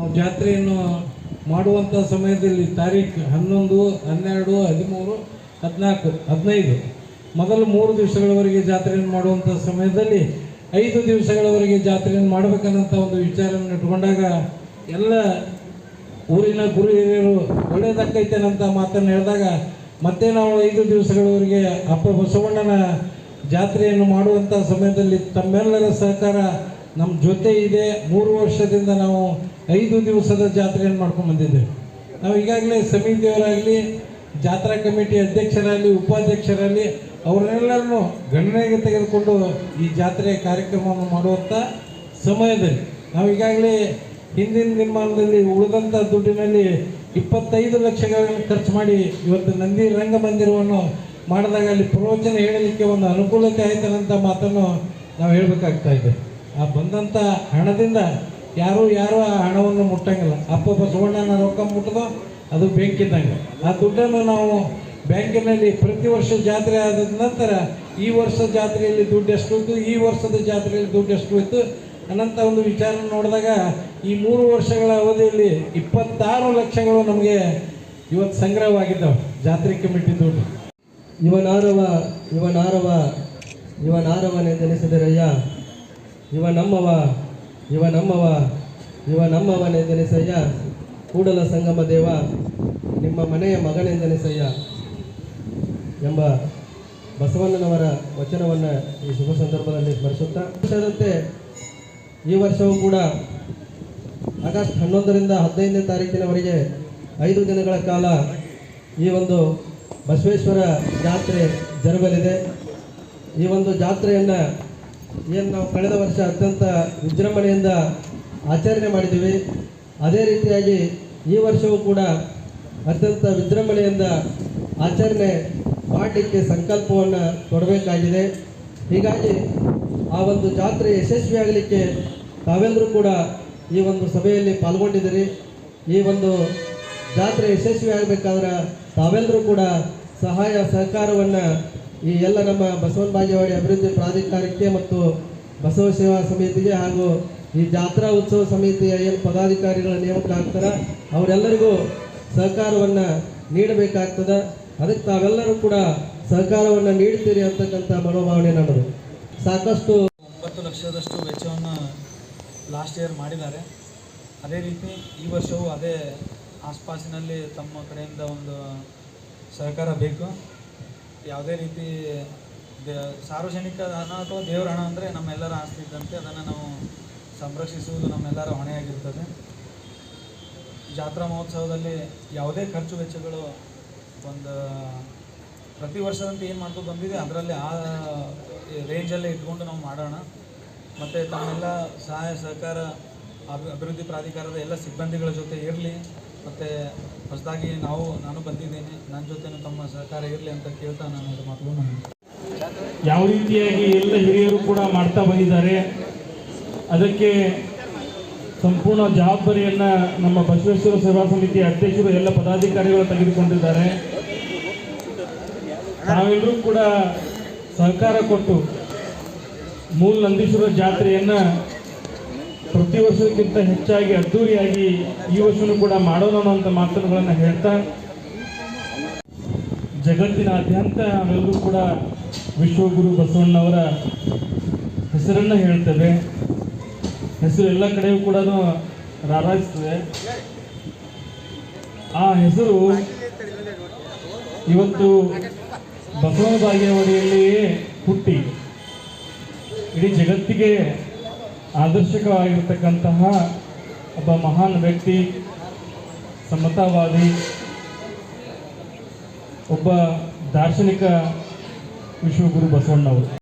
ನಾವು ಜಾತ್ರೆಯನ್ನು ಮಾಡುವಂಥ ಸಮಯದಲ್ಲಿ ತಾರೀಖು 11, 12, 13, 14, 15 ಮೊದಲು 3 ದಿವಸಗಳವರೆಗೆ ಜಾತ್ರೆಯನ್ನು ಮಾಡುವಂಥ ಸಮಯದಲ್ಲಿ 5 ದಿವಸಗಳವರೆಗೆ ಜಾತ್ರೆಯನ್ನು ಮಾಡಬೇಕನ್ನಂಥ ಒಂದು ವಿಚಾರವನ್ನು ಇಟ್ಕೊಂಡಾಗ ಎಲ್ಲ ಊರಿನ ಗುರು ಹಿರಿಯರು ಒಳ್ಳೆಯದಾಕೈತೇನಂತ ಮಾತನ್ನು ಹೇಳಿದಾಗ ಮತ್ತೆ ನಾವು 5 ದಿವಸಗಳವರೆಗೆ ಅಪ್ಪ ಬಸವಣ್ಣನ ಜಾತ್ರೆಯನ್ನು ಮಾಡುವಂಥ ಸಮಯದಲ್ಲಿ ತಮ್ಮೆಲ್ಲರ ಸಹಕಾರ ನಮ್ಮ ಜೊತೆ ಇದೆ. 3 ವರ್ಷದಿಂದ ನಾವು 5 ದಿವಸದ ಜಾತ್ರೆಯನ್ನು ಮಾಡ್ಕೊಂಡು ಬಂದಿದ್ದೇವೆ. ನಾವು ಈಗಾಗಲೇ ಸಮಿತಿಯವರಾಗಲಿ, ಜಾತ್ರಾ ಕಮಿಟಿ ಅಧ್ಯಕ್ಷರಾಗಲಿ, ಉಪಾಧ್ಯಕ್ಷರಾಗಲಿ ಅವರೆಲ್ಲರನ್ನು ಗಣನೆಗೆ ತೆಗೆದುಕೊಂಡು ಈ ಜಾತ್ರೆಯ ಕಾರ್ಯಕ್ರಮವನ್ನು ಮಾಡುವಂಥ ಸಮಯದಲ್ಲಿ ನಾವು ಈಗಾಗಲೇ ಹಿಂದಿನ ನಿರ್ಮಾಣದಲ್ಲಿ ಉಳಿದಂಥ ದುಡ್ಡಿನಲ್ಲಿ 25 ಲಕ್ಷಗಳನ್ನು ಖರ್ಚು ಮಾಡಿ ಇವತ್ತು ನಂದಿ ರಂಗಮಂದಿರವನ್ನು ಮಾಡಿದಾಗ ಅಲ್ಲಿ ಪ್ರವಚನ ಹೇಳಲಿಕ್ಕೆ ಒಂದು ಅನುಕೂಲತೆ ಆಯ್ತನಂಥ ಮಾತನ್ನು ನಾವು ಹೇಳಬೇಕಾಗ್ತಾ ಇದೆ. ಆ ಬಂದಂಥ ಹಣದಿಂದ ಯಾರೂ ಆ ಹಣವನ್ನು ಮುಟ್ಟಂಗಿಲ್ಲ. ಅಪ್ಪ ಬಸವಣ್ಣನ ರೊಕ್ಕ ಮುಟ್ಟದೋ ಅದು ಬೆಂಕಿದ್ದಂಗೆ. ಆ ದುಡ್ಡನ್ನು ನಾವು ಬ್ಯಾಂಕಿನಲ್ಲಿ ಪ್ರತಿ ವರ್ಷ ಜಾತ್ರೆ ಆದ ನಂತರ ಈ ವರ್ಷದ ಜಾತ್ರೆಯಲ್ಲಿ ದುಡ್ಡು ಎಷ್ಟು ಇತ್ತು, ಈ ವರ್ಷದ ಜಾತ್ರೆಯಲ್ಲಿ ದುಡ್ಡು ಎಷ್ಟು ಇತ್ತು ಅನ್ನಂಥ ಒಂದು ವಿಚಾರ ನೋಡಿದಾಗ ಈ 3 ವರ್ಷಗಳ ಅವಧಿಯಲ್ಲಿ 26 ಲಕ್ಷಗಳು ನಮಗೆ ಇವತ್ತು ಸಂಗ್ರಹವಾಗಿದ್ದಾವೆ ಜಾತ್ರೆ ಕಮಿಟಿ ದುಡ್ಡು. ಇವನಾರವನೆ ತಿಳಿಸಿದರಯ್ಯ, ನಮ್ಮವನೆಂದೆನಿಸಯ್ಯ, ಕೂಡಲ ಸಂಗಮ ದೇವ ನಿಮ್ಮ ಮನೆಯ ಮಗನೆಂದೆನಿಸಯ್ಯ ಎಂಬ ಬಸವಣ್ಣನವರ ವಚನವನ್ನು ಈ ಶುಭ ಸಂದರ್ಭದಲ್ಲಿ ಸ್ಮರಿಸುತ್ತಾ, ಈ ವರ್ಷವೂ ಕೂಡ ಆಗಸ್ಟ್ 11ರಿಂದ 15ನೇ ತಾರೀಕಿನವರೆಗೆ 5 ದಿನಗಳ ಕಾಲ ಈ ಒಂದು ಬಸವೇಶ್ವರ ಜಾತ್ರೆ ಜರುಗಲಿದೆ. ಈ ಒಂದು ಜಾತ್ರೆಯನ್ನು ಏನು ನಾವು ಕಳೆದ ವರ್ಷ ಅತ್ಯಂತ ವಿಜೃಂಭಣೆಯಿಂದ ಆಚರಣೆ ಮಾಡಿದ್ದೀವಿ, ಅದೇ ರೀತಿಯಾಗಿ ಈ ವರ್ಷವೂ ಕೂಡ ಅತ್ಯಂತ ವಿಜೃಂಭಣೆಯಿಂದ ಆಚರಣೆ ಮಾಡಲಿಕ್ಕೆ ಸಂಕಲ್ಪವನ್ನು ಕೊಡಬೇಕಾಗಿದೆ. ಹೀಗಾಗಿ ಆ ಒಂದು ಜಾತ್ರೆ ಯಶಸ್ವಿಯಾಗಲಿಕ್ಕೆ ತಾವೆಲ್ಲರೂ ಕೂಡ ಈ ಒಂದು ಸಭೆಯಲ್ಲಿ ಪಾಲ್ಗೊಂಡಿದ್ದೀರಿ. ಈ ಒಂದು ಜಾತ್ರೆ ಯಶಸ್ವಿ ಆಗಬೇಕಾದ್ರೆ ತಾವೆಲ್ಲರೂ ಕೂಡ ಸಹಾಯ ಸಹಕಾರವನ್ನು ಈ ಎಲ್ಲ ನಮ್ಮ ಬಸವನ ಬಾಗೇವಾಡಿ ಅಭಿವೃದ್ಧಿ ಪ್ರಾಧಿಕಾರಕ್ಕೆ ಮತ್ತು ಬಸವ ಸೇವಾ ಸಮಿತಿಗೆ ಹಾಗೂ ಈ ಜಾತ್ರಾ ಉತ್ಸವ ಸಮಿತಿಯ ಏನು ಪದಾಧಿಕಾರಿಗಳ ನೇಮಕ ಆಗ್ತಾರೆ ಅವರೆಲ್ಲರಿಗೂ ಸಹಕಾರವನ್ನು ನೀಡಬೇಕಾಗ್ತದೆ. ಅದಕ್ಕೆ ತಾವೆಲ್ಲರೂ ಕೂಡ ಸಹಕಾರವನ್ನು ನೀಡ್ತೀರಿ ಅಂತಕ್ಕಂಥ ಮನೋಭಾವನೆ ನನ್ನದು. ಸಾಕಷ್ಟು 9 ಲಕ್ಷದಷ್ಟು ವೆಚ್ಚವನ್ನು ಲಾಸ್ಟ್ ಇಯರ್ ಮಾಡಿದ್ದಾರೆ. ಅದೇ ರೀತಿ ಈ ವರ್ಷವೂ ಅದೇ ಆಸ್ಪಾಸಿನಲ್ಲಿ ತಮ್ಮ ಕಡೆಯಿಂದ ಒಂದು ಸಹಕಾರ ಬೇಕು. ಯಾವುದೇ ರೀತಿ ಸಾರ್ವಜನಿಕ ಹಣ ಅಥವಾ ದೇವರ ಹಣ ಅಂದರೆ ನಮ್ಮೆಲ್ಲರ ಆಸ್ತಿ ಇದ್ದಂತೆ ಅದನ್ನು ನಾವು ಸಂರಕ್ಷಿಸುವುದು ನಮ್ಮೆಲ್ಲರ ಹೊಣೆಯಾಗಿರ್ತದೆ. ಜಾತ್ರಾ ಮಹೋತ್ಸವದಲ್ಲಿ ಯಾವುದೇ ಖರ್ಚು ವೆಚ್ಚಗಳು ಒಂದು ಪ್ರತಿ ವರ್ಷದಂತೆ ಏನು ಮಾಡ್ಕೊಂಡು ಬಂದಿದೆ ಅದರಲ್ಲಿ ಆ ರೇಂಜಲ್ಲೇ ಇಟ್ಕೊಂಡು ನಾವು ಮಾಡೋಣ. ಮತ್ತು ತಮ್ಮೆಲ್ಲ ಸಹಾಯ ಸಹಕಾರ ಅಭಿವೃದ್ಧಿ ಪ್ರಾಧಿಕಾರದ ಎಲ್ಲ ಸಿಬ್ಬಂದಿಗಳ ಜೊತೆ ಇರಲಿ. ಮತ್ತು ಹೊಸದಾಗಿ ನಾನು ಬಂದಿದ್ದೇನೆ, ನನ್ನ ಜೊತೆನೂ ತಮ್ಮ ಸಹಕಾರ ಇರಲಿ ಅಂತ ಕೇಳ್ತಾ ನಾನು ಇದು ಮಾತುಗಳನ್ನು ಯಾವ ರೀತಿಯಾಗಿ ಎಲ್ಲ ಹಿರಿಯರು ಕೂಡ ಮಾಡ್ತಾ ಬಂದಿದ್ದಾರೆ ಅದಕ್ಕೆ ಸಂಪೂರ್ಣ ಜವಾಬ್ದಾರಿಯನ್ನು ನಮ್ಮ ಬಸವೇಶ್ವರ ಸೇವಾ ಸಮಿತಿ ಅಧ್ಯಕ್ಷರು ಎಲ್ಲ ಪದಾಧಿಕಾರಿಗಳು ತೆಗೆದುಕೊಂಡಿದ್ದಾರೆ. ನಾವೆಲ್ಲರೂ ಕೂಡ ಸಹಕಾರ ಕೊಟ್ಟು ಮೂಲ ನಂದೀಶ್ವರ ಜಾತ್ರೆಯನ್ನು ಪ್ರತಿ ವರ್ಷಕ್ಕಿಂತ ಹೆಚ್ಚಾಗಿ ಅದ್ದೂರಿಯಾಗಿ ಈ ವರ್ಷವೂ ಕೂಡ ಮಾಡೋಣ ಅನ್ನೋಂಥ ಮಾತುಗಳನ್ನು ಹೇಳ್ತಾ, ಜಗತ್ತಿನಾದ್ಯಂತ ನಾವೆಲ್ಲರೂ ಕೂಡ ವಿಶ್ವಗುರು ಬಸವಣ್ಣವರ ಹೆಸರನ್ನು ಹೇಳ್ತೇವೆ. ಹೆಸರು ಎಲ್ಲ ಕಡೆಯೂ ಕೂಡ ರಾರಾಜಿಸ್ತದೆ. ಆ ಹೆಸರು ಇವತ್ತು ಬಸವನ ಬಾಗೇವಾಡಿಯಲ್ಲಿಯೇ ಹುಟ್ಟಿ ಇಡೀ ಜಗತ್ತಿಗೆ ಆದರ್ಶಕವಾಗಿರ್ತಕ್ಕಂತಹ ಒಬ್ಬ ಮಹಾನ್ ವ್ಯಕ್ತಿ, ಸಮತಾವಾದಿ, ಒಬ್ಬ ದಾರ್ಶನಿಕ ವಿಶ್ವಗುರು ಬಸವಣ್ಣವರು.